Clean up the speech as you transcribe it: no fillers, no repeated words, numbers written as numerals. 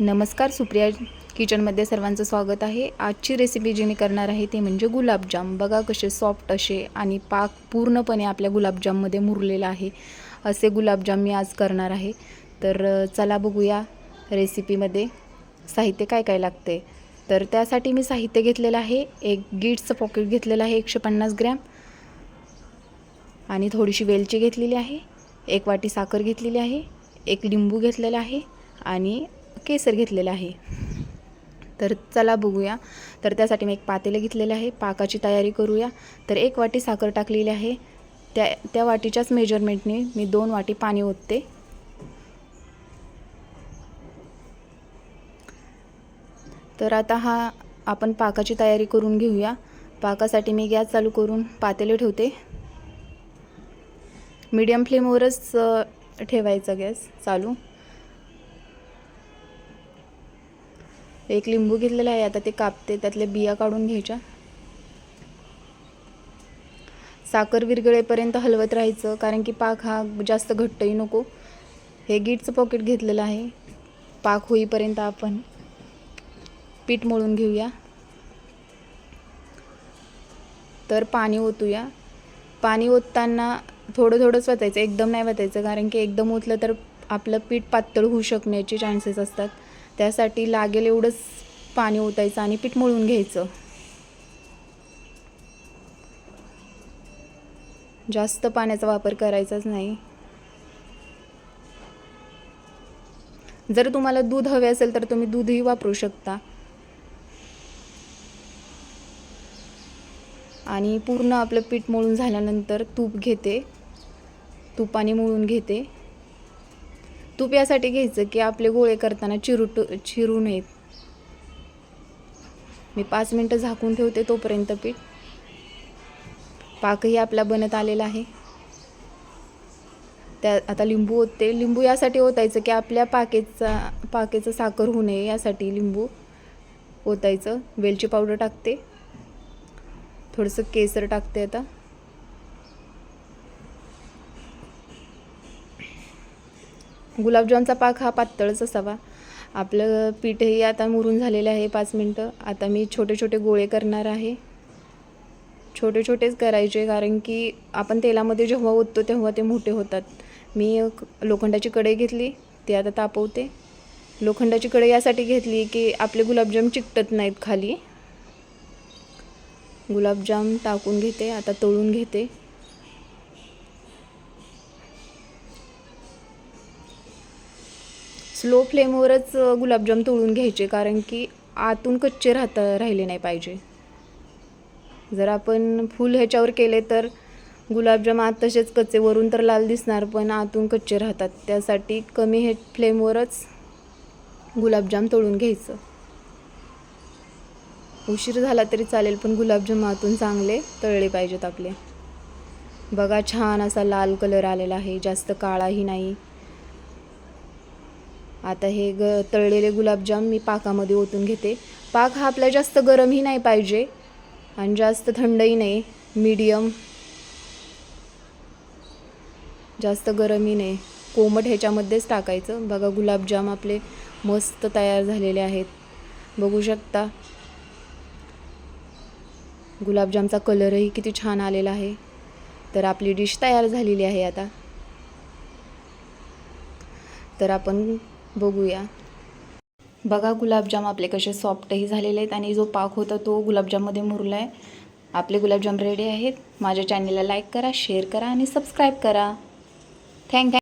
नमस्कार, सुप्रिया किचनमध्ये सर्वांचं स्वागत आहे। आजची रेसिपी जी मी करणार आहे ते म्हणजे गुलाबजाम। बघा कसे सॉफ्ट असे आणि पाक पूर्णपणे आपल्या गुलाबजाममध्ये मुरलेला आहे असे गुलाबजाम मी आज करणार आहे। तर चला बघूया रेसिपीमध्ये साहित्य काय काय लागते। तर त्यासाठी मी साहित्य घेतलेलं आहे, एक गीट्सचं पॉकेट घेतलेलं आहे 150 ग्रॅम आणि थोडीशी वेलची घेतलेली आहे, एक वाटी साखर घेतलेली आहे, एक लिंबू घेतलेला आहे आणि केसर घेतलेला आहे। तर चला बघूया। तर त्यासाठी मी एक पातेले घेतलेले आहे, पाकाची तयारी करूया। तर एक वाटी साखर टाकलेली आहे, त्या वाटीच्याच मेजरमेंटने मी 2 वाटी पाणी ओतते। तर आता आपण पाकाची तयारी करून घेऊया। पाकासाठी मी गॅस चालू करून पातेले ठेवते। मीडियम फ्लेमवरच ठेवायचा गॅस चालू। एक लिंबू घेतलेला आहे, आता ते कापते, त्यातले बिया काढून घ्यायच्या। साखर विरघळेपर्यंत हलवत राहायचं, कारण की पाक हा जास्त घट्टही नको। हे गीटचं पॉकेट घेतलेलं आहे। पाक होईपर्यंत आपण पीठ मळून घेऊया। तर पाणी ओतूया। पाणी ओतताना थोडं थोडंच वतायचं, एकदम नाही वतायचं, कारण की एकदम ओतलं तर आपलं पीठ पातळ होऊ शकण्याचे चान्सेस असतात। त्यासाठी लागेल एवढंच पाणी ओतायचं आणि पीठ मळून घ्यायचं। जास्त पाण्याचा वापर करायचाच नाही। जर तुम्हाला दूध हवे असेल तर तुम्ही दूधही वापरू शकता। आणि पूर्ण आपलं पीठ मळून झाल्यानंतर तूप घेते, तुपाने मळून घेते। तूप यासाठी घ्यायचं की आपले गोळे करताना चिरू नयेत। मी 5 मिनिटं झाकून ठेवते, तोपर्यंत पाकही आपला बनत आलेला आहे। आता लिंबू ओतते। लिंबू यासाठी ओतायचं की आपल्या पाकेचं साखर होऊ नये, यासाठी लिंबू ओतायचं। वेलची पावडर टाकते, थोडंसं केसर टाकते। आता गुलाबजामचा पाक हा पातळच असावा। आपलं पीठही आता मुरून झालेलं आहे 5 मिनिटं। आता मी छोटे छोटे गोळे करणार आहे। छोटे छोटेच करायचे, कारण की आपण तेलामध्ये जेव्हा ओततो तेव्हा ते मोठे होतात। मी लोखंडाची कढई घेतली, ती आता तापवते। लोखंडाची कढई यासाठी घेतली की आपले गुलाबजाम चिकटत नाहीत खाली। गुलाबजाम टाकून घेते, आता तळून घेते। स्लो फ्लेमवरच गुलाबजाम तळून घ्यायचे, कारण की आतून कच्चे राहिले नाही पाहिजे। जर आपण फुल ह्याच्यावर केले तर गुलाबजाम आत तसेच कच्चे, वरून तर लाल दिसणार पण आतून कच्चे राहतात। त्यासाठी कमी फ्लेमवरच गुलाबजाम तळून घ्यायचं। उशीर झाला तरी चालेल, पण गुलाबजाम आतून चांगले तळले पाहिजेत आपले। बघा, छान असा लाल कलर आलेला आहे, जास्त काळाही नाही। आता हे तळलेले गुलाबजाम मी पाकामध्ये ओतून घेते। पाक हा आपला जास्त गरमही नाही पाहिजे आणि जास्त थंडही नाही, मीडियम। जास्त गरमही नाही, कोमट ह्याच्यामध्येच टाकायचं। बघा, गुलाबजाम आपले मस्त तयार झालेले आहेत, बघू शकता। गुलाबजामचा कलरही किती छान आलेला आहे। तर आपली डिश तयार झालेली आहे आता। तर आपण बघूया। बघा, गुलाबजाम आपले कसे सॉफ्टही झालेले आहेत आणि जो पाक होता तो गुलाबजाममध्ये मुरला आहे। आपले गुलाबजाम रेडी आहेत। माझ्या चॅनलला लाईक करा, शेअर करा आणि सबस्क्राईब करा। थँक्यू।